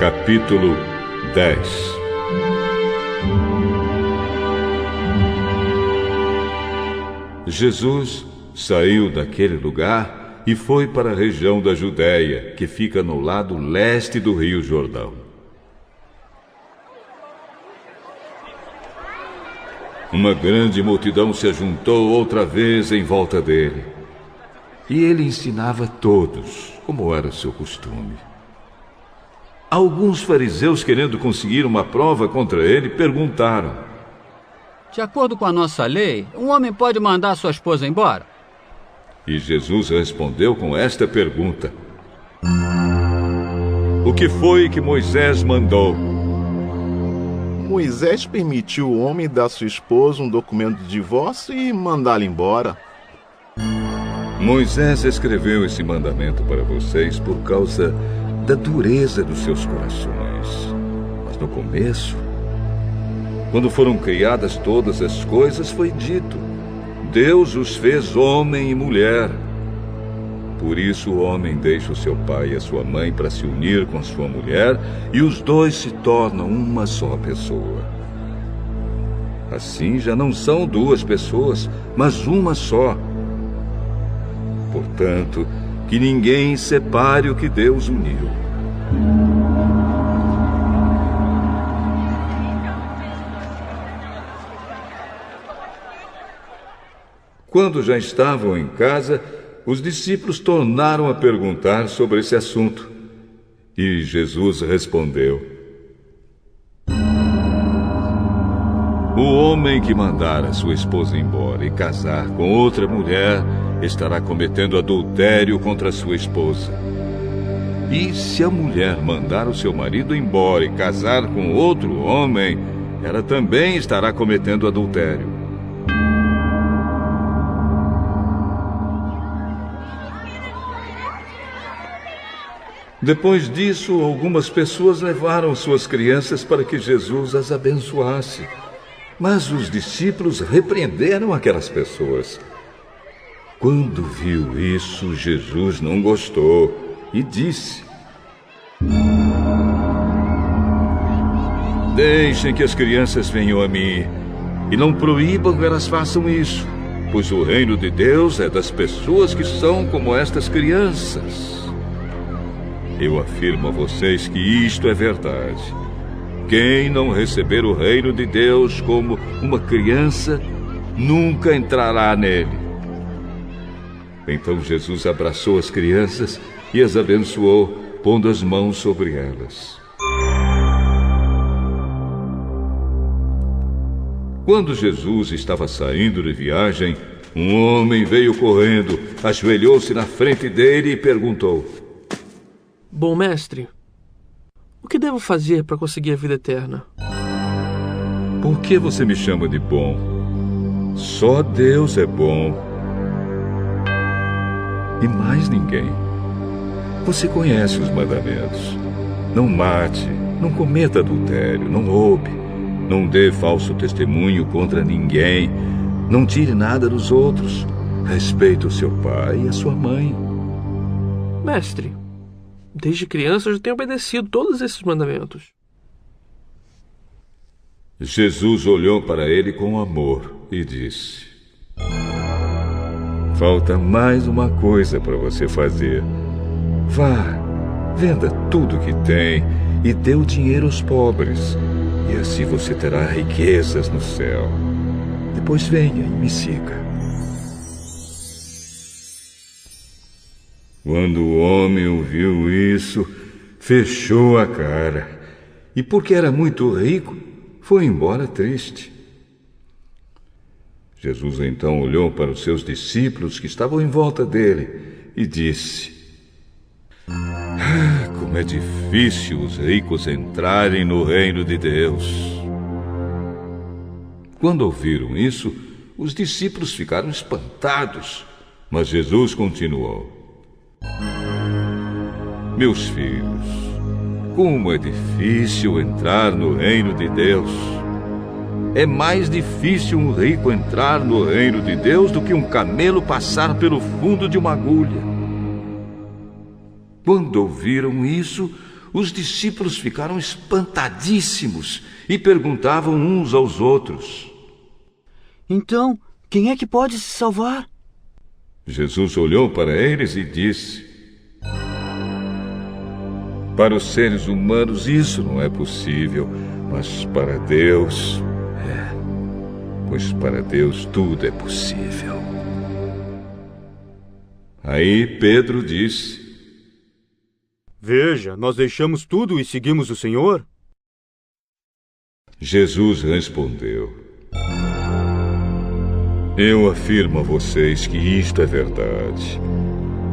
Capítulo 10. Jesus saiu daquele lugar e foi para a região da Judéia, que fica no lado leste do Rio Jordão. Uma grande multidão se ajuntou outra vez em volta dele. E ele ensinava a todos, como era seu costume. Alguns fariseus, querendo conseguir uma prova contra ele, perguntaram: de acordo com a nossa lei, um homem pode mandar sua esposa embora? E Jesus respondeu com esta pergunta: o que foi que Moisés mandou? Moisés permitiu o homem dar à sua esposa um documento de divórcio e mandá-la embora. Moisés escreveu esse mandamento para vocês por causa da dureza dos seus corações. Mas no começo, quando foram criadas todas as coisas, foi dito: Deus os fez homem e mulher. Por isso o homem deixa o seu pai e a sua mãe para se unir com a sua mulher, e os dois se tornam uma só pessoa. Assim já não são duas pessoas, mas uma só. Portanto, que ninguém separe o que Deus uniu. Quando já estavam em casa, os discípulos tornaram a perguntar sobre esse assunto. E Jesus respondeu: o homem que mandar a sua esposa embora e casar com outra mulher estará cometendo adultério contra a sua esposa. E se a mulher mandar o seu marido embora e casar com outro homem, ela também estará cometendo adultério. Depois disso, algumas pessoas levaram suas crianças para que Jesus as abençoasse. Mas os discípulos repreenderam aquelas pessoas. Quando viu isso, Jesus não gostou e disse: deixem que as crianças venham a mim e não proíbam que elas façam isso, pois o reino de Deus é das pessoas que são como estas crianças. Eu afirmo a vocês que isto é verdade. Quem não receber o reino de Deus como uma criança, nunca entrará nele. Então Jesus abraçou as crianças e as abençoou, pondo as mãos sobre elas. Quando Jesus estava saindo de viagem, um homem veio correndo, ajoelhou-se na frente dele e perguntou: bom mestre, o que devo fazer para conseguir a vida eterna? Por que você me chama de bom? Só Deus é bom. E mais ninguém. Você conhece os mandamentos: não mate, não cometa adultério, não roube, não dê falso testemunho contra ninguém, não tire nada dos outros, respeite o seu pai e a sua mãe. Mestre, desde criança eu já tenho obedecido todos esses mandamentos. Jesus olhou para ele com amor e disse: falta mais uma coisa para você fazer. Vá, venda tudo que tem e dê o dinheiro aos pobres, e assim você terá riquezas no céu. Depois venha e me siga. Quando o homem ouviu isso, fechou a cara, e porque era muito rico, foi embora triste. Jesus então olhou para os seus discípulos que estavam em volta dele e disse: como é difícil os ricos entrarem no reino de Deus. Quando ouviram isso, os discípulos ficaram espantados, mas Jesus continuou: meus filhos, como é difícil entrar no reino de Deus. É mais difícil um rico entrar no reino de Deus do que um camelo passar pelo fundo de uma agulha. Quando ouviram isso, os discípulos ficaram espantadíssimos e perguntavam uns aos outros: Então, quem é que pode se salvar? Jesus olhou para eles e disse: Para os seres humanos isso não é possível, mas para Deus é, pois para Deus tudo é possível. Aí Pedro disse: Veja, nós deixamos tudo e seguimos o Senhor. Jesus respondeu: Eu afirmo a vocês que isto é verdade.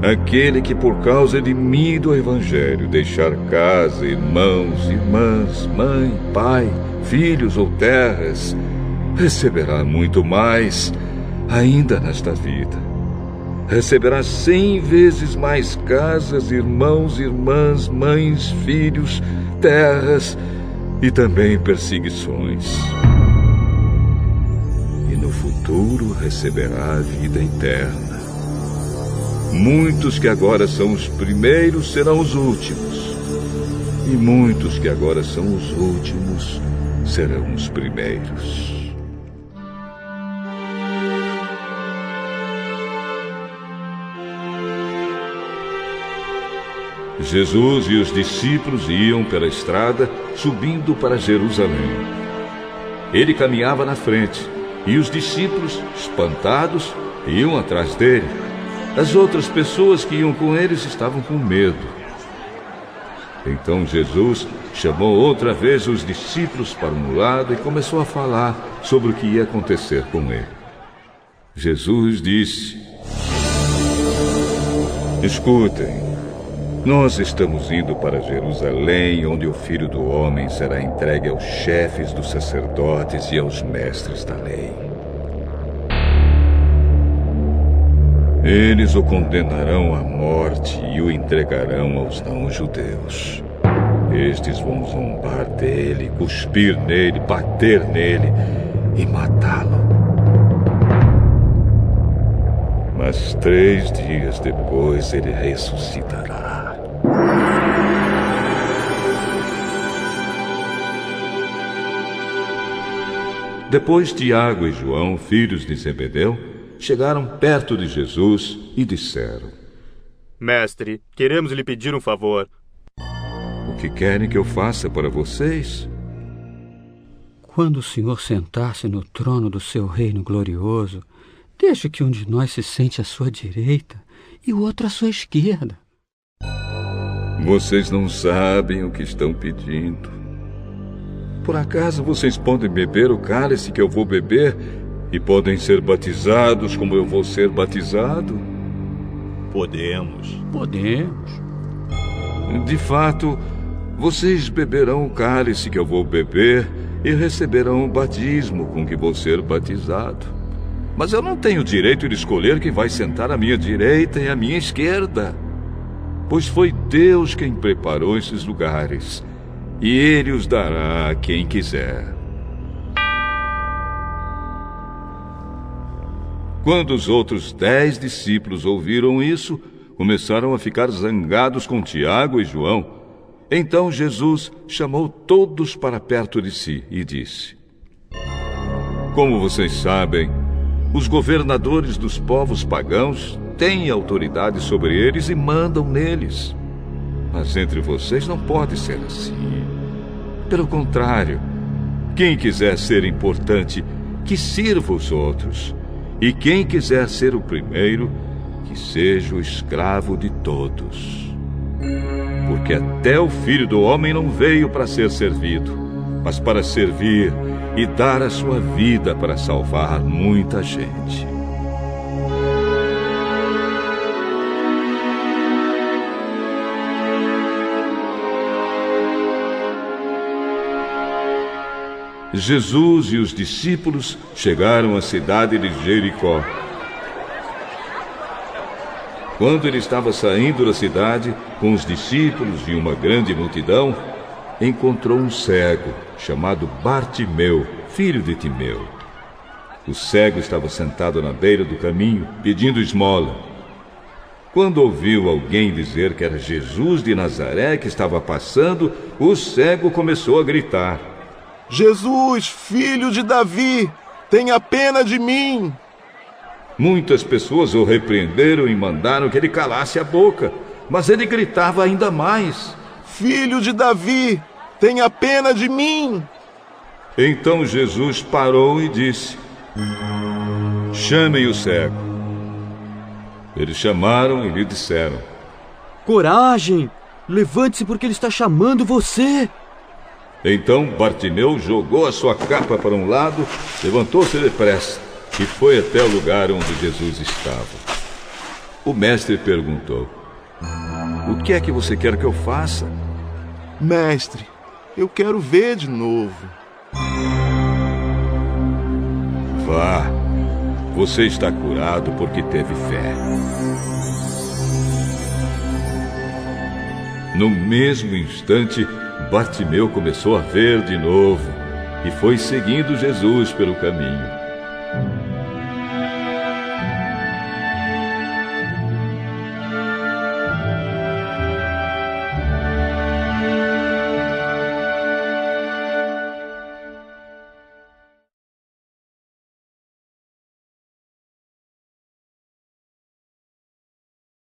Aquele que por causa de mim e do Evangelho deixar casa, irmãos, irmãs, mãe, pai, filhos ou terras, receberá muito mais ainda nesta vida. Receberá 100 vezes mais casas, irmãos, irmãs, mães, filhos, terras e também perseguições. E no futuro receberá a vida eterna. Muitos que agora são os primeiros serão os últimos, e muitos que agora são os últimos serão os primeiros. Jesus e os discípulos iam pela estrada, subindo para Jerusalém. Ele caminhava na frente, e os discípulos, espantados, iam atrás dele. As outras pessoas que iam com eles estavam com medo. Então Jesus chamou outra vez os discípulos para um lado e começou a falar sobre o que ia acontecer com ele. Jesus disse: Escutem, nós estamos indo para Jerusalém, onde o Filho do Homem será entregue aos chefes dos sacerdotes e aos mestres da lei. Eles o condenarão à morte e o entregarão aos não-judeus. Estes vão zombar dele, cuspir nele, bater nele e matá-lo. Mas 3 dias depois ele ressuscitará. Depois Tiago e João, filhos de Zebedeu, chegaram perto de Jesus e disseram: Mestre, queremos lhe pedir um favor. O que querem que eu faça para vocês? Quando o Senhor sentar-se no trono do seu reino glorioso, deixe que um de nós se sente à sua direita e o outro à sua esquerda. Vocês não sabem o que estão pedindo. Por acaso vocês podem beber o cálice que eu vou beber e podem ser batizados como eu vou ser batizado? Podemos. Podemos. De fato, vocês beberão o cálice que eu vou beber e receberão o batismo com que vou ser batizado. Mas eu não tenho o direito de escolher quem vai sentar à minha direita e à minha esquerda, pois foi Deus quem preparou esses lugares, e Ele os dará a quem quiser. Quando os outros 10 discípulos ouviram isso, começaram a ficar zangados com Tiago e João. Então Jesus chamou todos para perto de si e disse: Como vocês sabem, os governadores dos povos pagãos têm autoridade sobre eles e mandam neles. Mas entre vocês não pode ser assim. Pelo contrário, quem quiser ser importante, que sirva os outros. E quem quiser ser o primeiro, que seja o escravo de todos. Porque até o Filho do Homem não veio para ser servido, mas para servir e dar a sua vida para salvar muita gente. Jesus e os discípulos chegaram à cidade de Jericó. Quando ele estava saindo da cidade, com os discípulos e uma grande multidão, encontrou um cego, chamado Bartimeu, filho de Timeu. O cego estava sentado na beira do caminho, pedindo esmola. Quando ouviu alguém dizer que era Jesus de Nazaré que estava passando, o cego começou a gritar: Jesus, filho de Davi, tenha pena de mim! Muitas pessoas o repreenderam e mandaram que ele calasse a boca, mas ele gritava ainda mais: Filho de Davi, tenha pena de mim! Então Jesus parou e disse: chamem o cego. Eles chamaram e lhe disseram: Coragem! Levante-se porque ele está chamando você! Então Bartimeu jogou a sua capa para um lado, levantou-se depressa e foi até o lugar onde Jesus estava. O mestre perguntou: o que é que você quer que eu faça? Mestre, eu quero ver de novo. Vá, você está curado porque teve fé. No mesmo instante, Bartimeu começou a ver de novo e foi seguindo Jesus pelo caminho.